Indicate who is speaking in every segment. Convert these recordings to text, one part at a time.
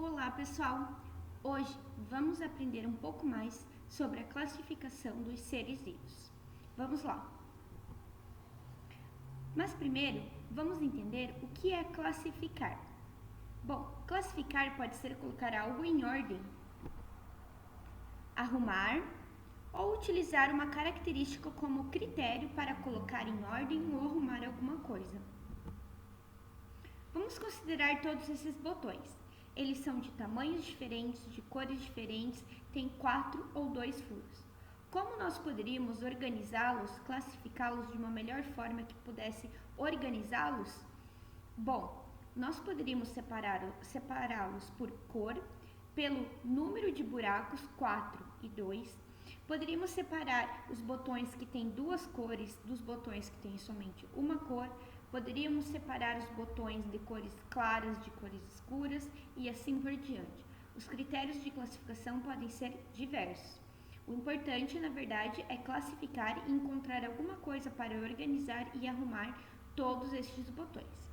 Speaker 1: Olá, pessoal! Hoje vamos aprender um pouco mais sobre a classificação dos seres vivos. Vamos lá! Mas primeiro, vamos entender o que é classificar. Bom, classificar pode ser colocar algo em ordem, arrumar ou utilizar uma característica como critério para colocar em ordem ou arrumar alguma coisa. Vamos considerar todos esses botões. Eles são de tamanhos diferentes, de cores diferentes, têm 4 ou 2 furos. Como nós poderíamos organizá-los, classificá-los de uma melhor forma que pudesse organizá-los? Bom, nós poderíamos separá-los por cor, pelo número de buracos, 4 e 2. Poderíamos separar os botões que têm duas cores dos botões que têm somente uma cor. Poderíamos separar os botões de cores claras de cores escuras e assim por diante. Os critérios de classificação podem ser diversos. O importante, na verdade, é classificar e encontrar alguma coisa para organizar e arrumar todos estes botões.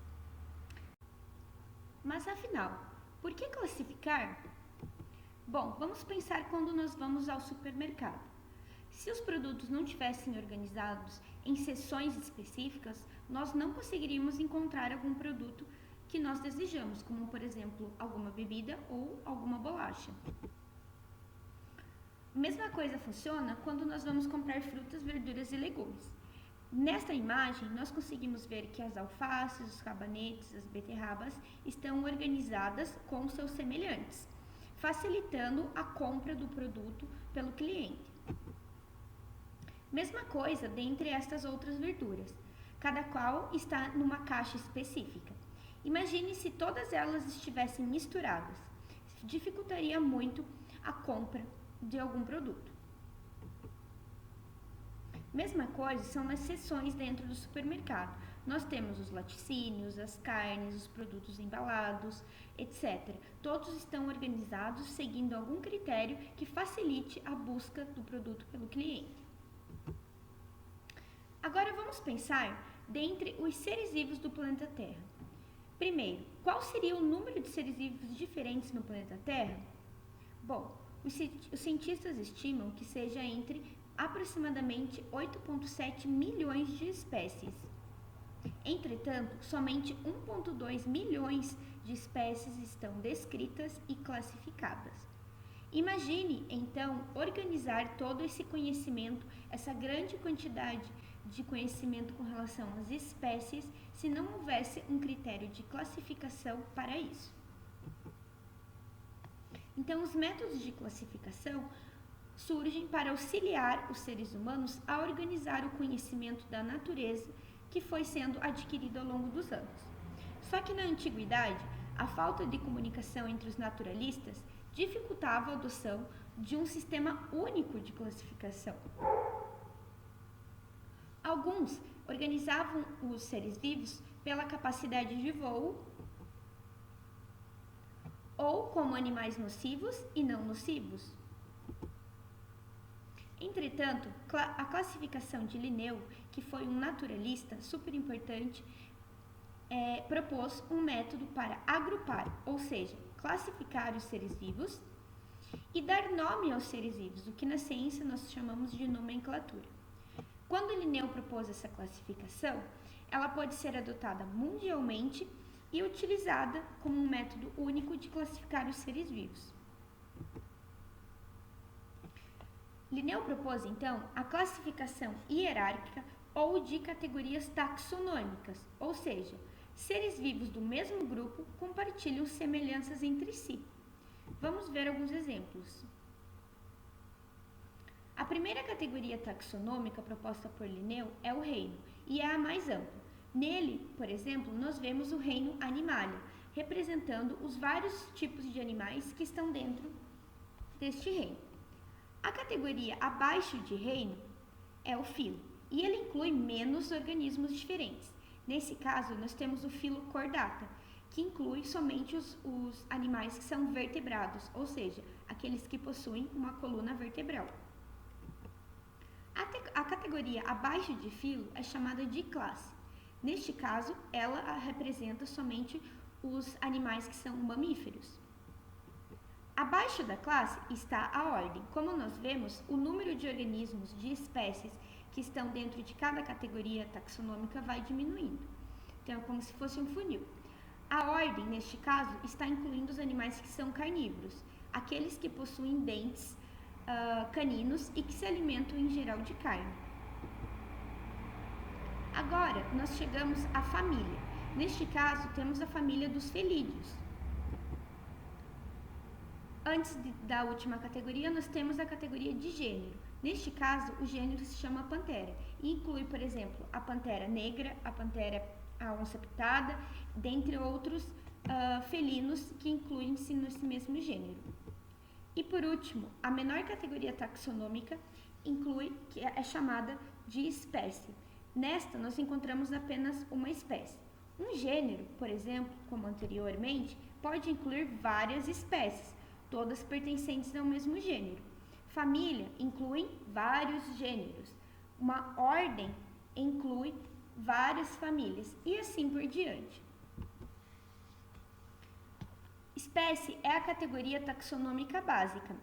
Speaker 1: Mas afinal, por que classificar? Bom, vamos pensar quando nós vamos ao supermercado. Se os produtos não tivessem organizados em seções específicas, nós não conseguiríamos encontrar algum produto que nós desejamos, como por exemplo, alguma bebida ou alguma bolacha. Mesma coisa funciona quando nós vamos comprar frutas, verduras e legumes. Nesta imagem, nós conseguimos ver que as alfaces, os rabanetes, as beterrabas estão organizadas com seus semelhantes, facilitando a compra do produto pelo cliente. Mesma coisa dentre estas outras verduras, cada qual está numa caixa específica. Imagine se todas elas estivessem misturadas, dificultaria muito a compra de algum produto. Mesma coisa são nas seções dentro do supermercado. Nós temos os laticínios, as carnes, os produtos embalados, etc. Todos estão organizados seguindo algum critério que facilite a busca do produto pelo cliente. Agora vamos pensar dentre os seres vivos do planeta Terra. Primeiro, qual seria o número de seres vivos diferentes no planeta Terra? Bom, os cientistas estimam que seja entre aproximadamente 8,7 milhões de espécies. Entretanto, somente 1,2 milhões de espécies estão descritas e classificadas. Imagine, então, organizar todo esse conhecimento, essa grande quantidade de conhecimento com relação às espécies, se não houvesse um critério de classificação para isso. Então, os métodos de classificação surgem para auxiliar os seres humanos a organizar o conhecimento da natureza que foi sendo adquirido ao longo dos anos. Só que na antiguidade, a falta de comunicação entre os naturalistas dificultava a adoção de um sistema único de classificação. Alguns organizavam os seres vivos pela capacidade de voo ou como animais nocivos e não nocivos. Entretanto, a classificação de Linneu, que foi um naturalista super importante, propôs um método para agrupar, ou seja, classificar os seres vivos e dar nome aos seres vivos, o que na ciência nós chamamos de nomenclatura. Quando Linneu propôs essa classificação, ela pode ser adotada mundialmente e utilizada como um método único de classificar os seres vivos. Linneu propôs, então, a classificação hierárquica ou de categorias taxonômicas, ou seja, seres vivos do mesmo grupo compartilham semelhanças entre si. Vamos ver alguns exemplos. A primeira categoria taxonômica proposta por Linneu é o reino, e é a mais ampla. Nele, por exemplo, nós vemos o reino Animalia, representando os vários tipos de animais que estão dentro deste reino. A categoria abaixo de reino é o filo, e ele inclui menos organismos diferentes. Nesse caso, nós temos o filo Chordata, que inclui somente os animais que são vertebrados, ou seja, aqueles que possuem uma coluna vertebral. A categoria abaixo de filo é chamada de classe. Neste caso, ela representa somente os animais que são mamíferos. Abaixo da classe está a ordem. Como nós vemos, o número de organismos, de espécies que estão dentro de cada categoria taxonômica vai diminuindo. Então, é como se fosse um funil. A ordem, neste caso, está incluindo os animais que são carnívoros, aqueles que possuem dentes caninos e que se alimentam em geral de carne. Agora, nós chegamos à família. Neste caso, temos a família dos felídeos. Antes da última categoria, nós temos a categoria de gênero. Neste caso, o gênero se chama pantera e inclui, por exemplo, a pantera negra, a onça pitada, dentre outros felinos que incluem-se nesse mesmo gênero. E por último, a menor categoria taxonômica inclui, que é chamada de espécie. Nesta, nós encontramos apenas uma espécie. Um gênero, por exemplo, como anteriormente, pode incluir várias espécies, todas pertencentes ao mesmo gênero. Família inclui vários gêneros. Uma ordem inclui várias famílias e assim por diante. Espécie é a categoria taxonômica básica.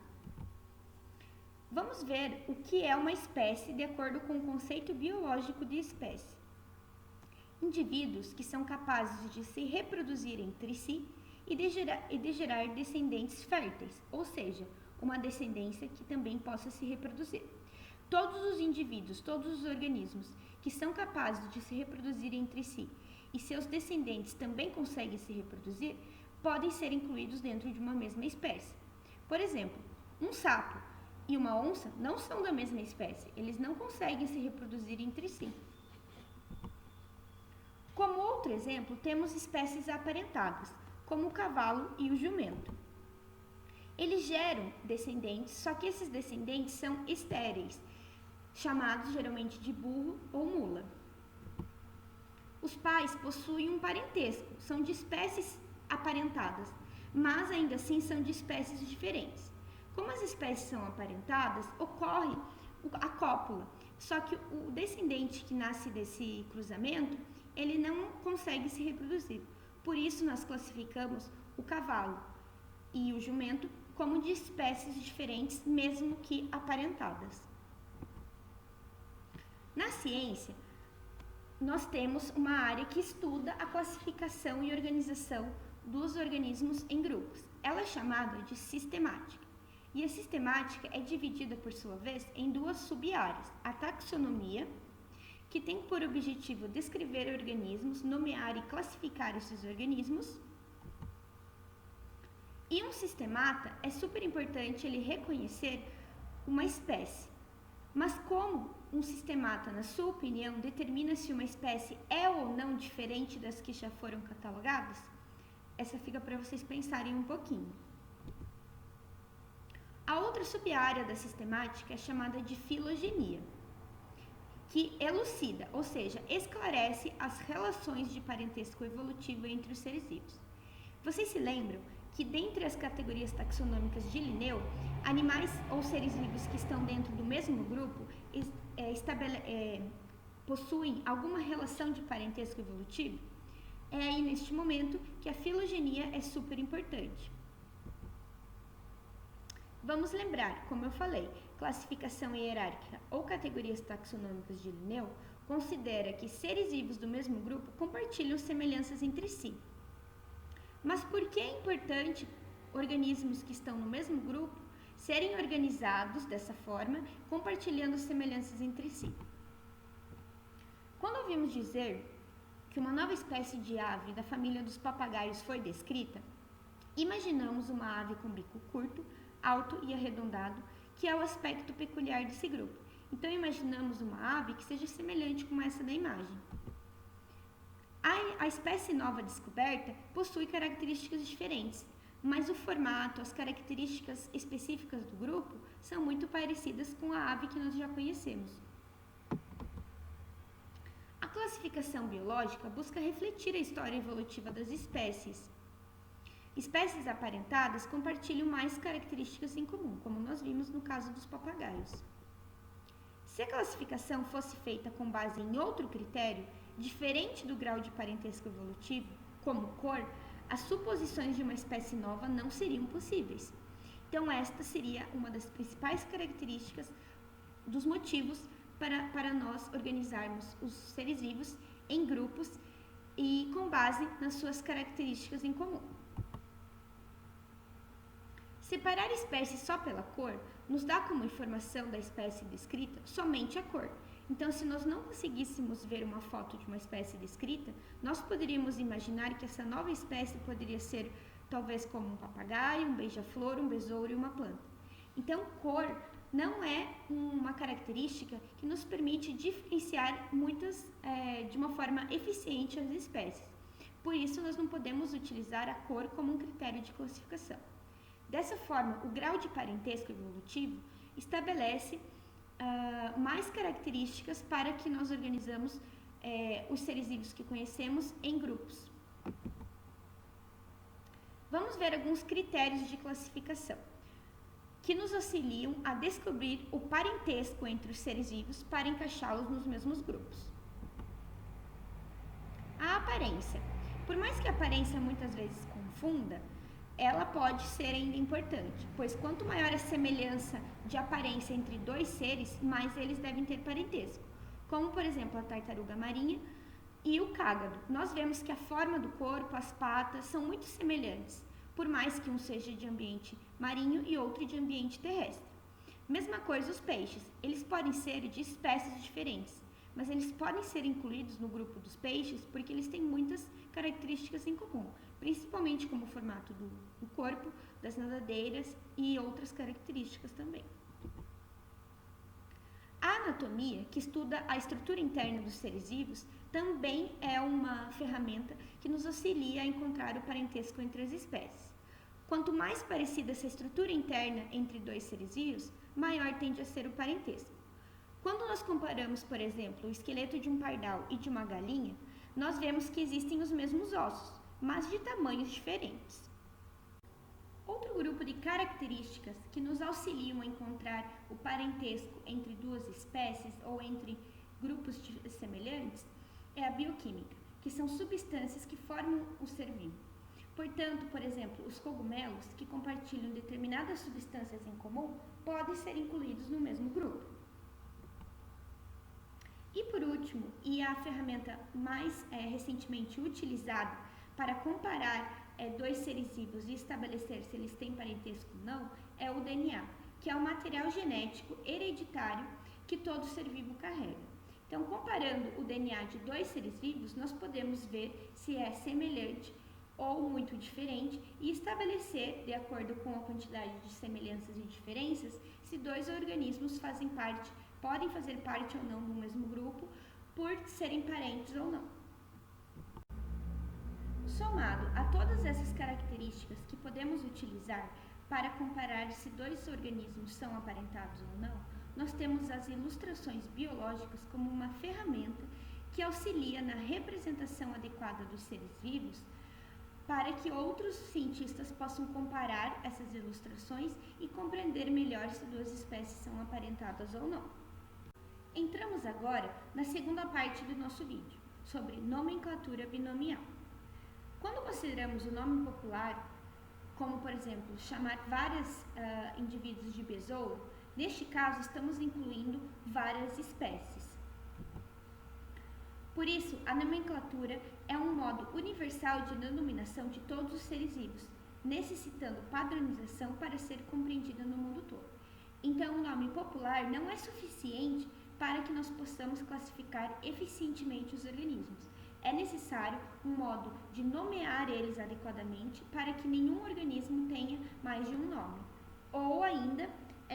Speaker 1: Vamos ver o que é uma espécie de acordo com o conceito biológico de espécie. Indivíduos que são capazes de se reproduzir entre si e de gerar descendentes férteis, ou seja, uma descendência que também possa se reproduzir. Todos os indivíduos, todos os organismos que são capazes de se reproduzir entre si e seus descendentes também conseguem se reproduzir, podem ser incluídos dentro de uma mesma espécie. Por exemplo, um sapo e uma onça não são da mesma espécie, eles não conseguem se reproduzir entre si. Como outro exemplo, temos espécies aparentadas, como o cavalo e o jumento. Eles geram descendentes, só que esses descendentes são estéreis, chamados geralmente de burro ou mula. Os pais possuem um parentesco, são de espécies aparentadas, mas ainda assim são de espécies diferentes. Como as espécies são aparentadas, ocorre a cópula, só que o descendente que nasce desse cruzamento, ele não consegue se reproduzir. Por isso, nós classificamos o cavalo e o jumento como de espécies diferentes, mesmo que aparentadas. Na ciência, nós temos uma área que estuda a classificação e organização dos organismos em grupos. Ela é chamada de sistemática. E a sistemática é dividida, por sua vez, em duas sub-áreas: a taxonomia, que tem por objetivo descrever organismos, nomear e classificar esses organismos. E um sistemata é super importante ele reconhecer uma espécie. Mas como um sistemata, na sua opinião, determina se uma espécie é ou não diferente das que já foram catalogadas? Essa fica para vocês pensarem um pouquinho. A outra sub-área da sistemática é chamada de filogenia, que elucida, ou seja, esclarece as relações de parentesco evolutivo entre os seres vivos. Vocês se lembram que dentre as categorias taxonômicas de Linneu, animais ou seres vivos que estão dentro do mesmo grupo possuem alguma relação de parentesco evolutivo? É aí neste momento que a filogenia é super importante. Vamos lembrar, como eu falei, classificação hierárquica ou categorias taxonômicas de Linneu considera que seres vivos do mesmo grupo compartilham semelhanças entre si. Mas por que é importante organismos que estão no mesmo grupo serem organizados dessa forma, compartilhando semelhanças entre si? Quando ouvimos dizer que uma nova espécie de ave da família dos papagaios foi descrita, imaginamos uma ave com bico curto, alto e arredondado, que é o aspecto peculiar desse grupo. Então, imaginamos uma ave que seja semelhante com essa da imagem. A espécie nova descoberta possui características diferentes, mas o formato, as características específicas do grupo são muito parecidas com a ave que nós já conhecemos. A classificação biológica busca refletir a história evolutiva das espécies. Espécies aparentadas compartilham mais características em comum, como nós vimos no caso dos papagaios. Se a classificação fosse feita com base em outro critério, diferente do grau de parentesco evolutivo, como cor, as suposições de uma espécie nova não seriam possíveis. Então, esta seria uma das principais características dos motivos para nós organizarmos os seres vivos em grupos e com base nas suas características em comum. Separar espécies só pela cor nos dá como informação da espécie descrita somente a cor. Então, se nós não conseguíssemos ver uma foto de uma espécie descrita, nós poderíamos imaginar que essa nova espécie poderia ser talvez como um papagaio, um beija-flor, um besouro e uma planta. Então, cor não é uma característica que nos permite diferenciar de uma forma eficiente as espécies. Por isso, nós não podemos utilizar a cor como um critério de classificação. Dessa forma, o grau de parentesco evolutivo estabelece mais características para que nós organizamos os seres vivos que conhecemos em grupos. Vamos ver alguns critérios de classificação que nos auxiliam a descobrir o parentesco entre os seres vivos para encaixá-los nos mesmos grupos. A aparência. Por mais que a aparência muitas vezes confunda, ela pode ser ainda importante, pois quanto maior a semelhança de aparência entre dois seres, mais eles devem ter parentesco, como por exemplo a tartaruga marinha e o cágado. Nós vemos que a forma do corpo, as patas são muito semelhantes, por mais que um seja de ambiente marinho e outro de ambiente terrestre. Mesma coisa os peixes, eles podem ser de espécies diferentes, mas eles podem ser incluídos no grupo dos peixes porque eles têm muitas características em comum, principalmente como o formato do corpo, das nadadeiras e outras características também. A anatomia, que estuda a estrutura interna dos seres vivos, também é uma ferramenta que nos auxilia a encontrar o parentesco entre as espécies. Quanto mais parecida essa estrutura interna entre dois seres vivos, maior tende a ser o parentesco. Quando nós comparamos, por exemplo, o esqueleto de um pardal e de uma galinha, nós vemos que existem os mesmos ossos, mas de tamanhos diferentes. Outro grupo de características que nos auxiliam a encontrar o parentesco entre duas espécies ou entre grupos semelhantes é a bioquímica, que são substâncias que formam o ser vivo. Portanto, por exemplo, os cogumelos, que compartilham determinadas substâncias em comum, podem ser incluídos no mesmo grupo. E por último, e a ferramenta mais recentemente utilizada para comparar dois seres vivos e estabelecer se eles têm parentesco ou não, é o DNA, que é o material genético hereditário que todo ser vivo carrega. Então, comparando o DNA de dois seres vivos, nós podemos ver se é semelhante ou muito diferente e estabelecer, de acordo com a quantidade de semelhanças e diferenças, se dois organismos podem fazer parte ou não do mesmo grupo, por serem parentes ou não. Somado a todas essas características que podemos utilizar para comparar se dois organismos são aparentados ou não, nós temos as ilustrações biológicas como uma ferramenta que auxilia na representação adequada dos seres vivos para que outros cientistas possam comparar essas ilustrações e compreender melhor se duas espécies são aparentadas ou não. Entramos agora na segunda parte do nosso vídeo, sobre nomenclatura binomial. Quando consideramos o nome popular, como por exemplo, chamar vários indivíduos de besouro, neste caso estamos incluindo várias espécies. Por isso, a nomenclatura é um modo universal de denominação de todos os seres vivos, necessitando padronização para ser compreendida no mundo todo. Então, o nome popular não é suficiente para que nós possamos classificar eficientemente os organismos. É necessário um modo de nomear eles adequadamente para que nenhum organismo tenha mais de um nome, ou ainda,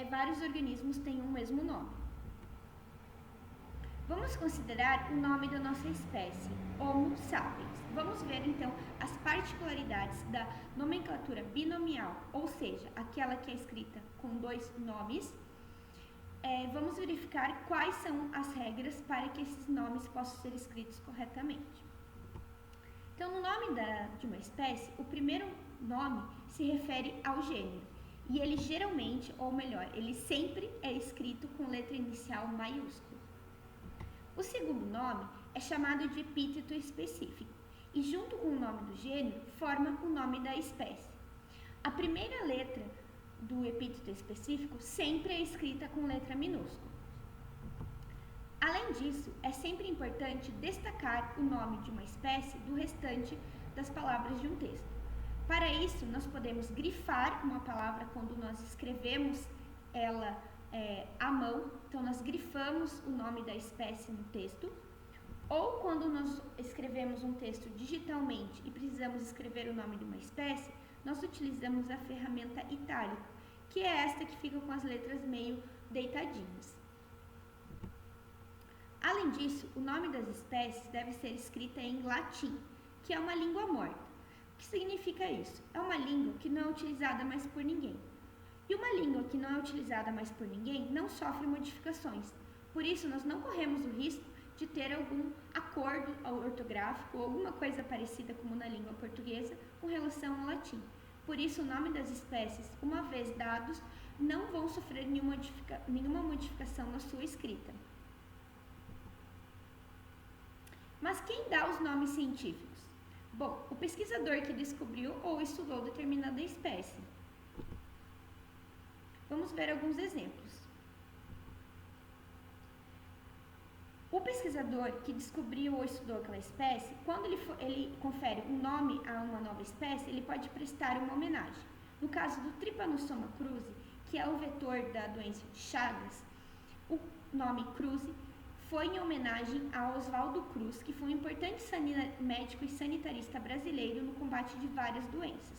Speaker 1: vários organismos tenham o mesmo nome. Vamos considerar o nome da nossa espécie, Homo sapiens. Vamos ver então as particularidades da nomenclatura binomial, ou seja, aquela que é escrita com dois nomes. Vamos verificar quais são as regras para que esses nomes possam ser escritos corretamente. Então, no nome de uma espécie, o primeiro nome se refere ao gênero, e ele geralmente, ou melhor, ele sempre é escrito com letra inicial maiúscula. O segundo nome é chamado de epíteto específico, e junto com o nome do gênero, forma o nome da espécie. A primeira letra do epíteto específico sempre é escrita com letra minúscula. Além disso, é sempre importante destacar o nome de uma espécie do restante das palavras de um texto. Para isso, nós podemos grifar uma palavra quando nós escrevemos ela à mão, então nós grifamos o nome da espécie no texto, ou quando nós escrevemos um texto digitalmente e precisamos escrever o nome de uma espécie, nós utilizamos a ferramenta itálico, que é esta que fica com as letras meio deitadinhas. Além disso, o nome das espécies deve ser escrita em latim, que é uma língua morta. O que significa isso? É uma língua que não é utilizada mais por ninguém. E uma língua que não é utilizada mais por ninguém não sofre modificações. Por isso, nós não corremos o risco de ter algum acordo ortográfico ou alguma coisa parecida como na língua portuguesa com relação ao latim. Por isso, o nome das espécies, uma vez dados, não vão sofrer nenhuma modificação na sua escrita. Mas quem dá os nomes científicos? Bom, o pesquisador que descobriu ou estudou determinada espécie. Vamos ver alguns exemplos. O pesquisador que descobriu ou estudou aquela espécie, quando ele confere um nome a uma nova espécie, ele pode prestar uma homenagem. No caso do Trypanosoma cruzi, que é o vetor da doença de Chagas, o nome cruzi foi em homenagem a Oswaldo Cruz, que foi um importante médico e sanitarista brasileiro no combate de várias doenças.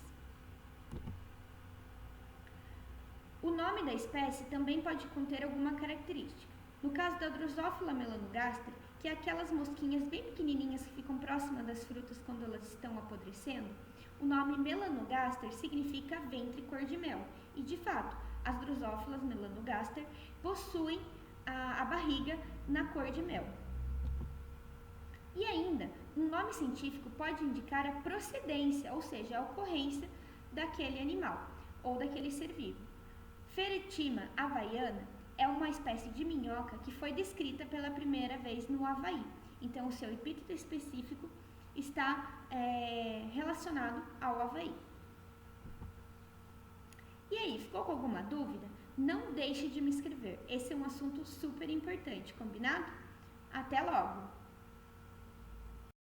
Speaker 1: O nome da espécie também pode conter alguma característica. No caso da Drosophila melanogaster, que é aquelas mosquinhas bem pequenininhas que ficam próximas das frutas quando elas estão apodrecendo, o nome melanogaster significa ventre cor de mel. E, de fato, as Drosophilas melanogaster possuem a barriga na cor de mel. E ainda, um nome científico pode indicar a procedência, ou seja, a ocorrência daquele animal ou daquele ser vivo. Feretima havaiana é uma espécie de minhoca que foi descrita pela primeira vez no Havaí. Então, o seu epíteto específico está relacionado ao Havaí. E aí, ficou com alguma dúvida? Não deixe de me escrever. Esse é um assunto super importante, combinado? Até logo!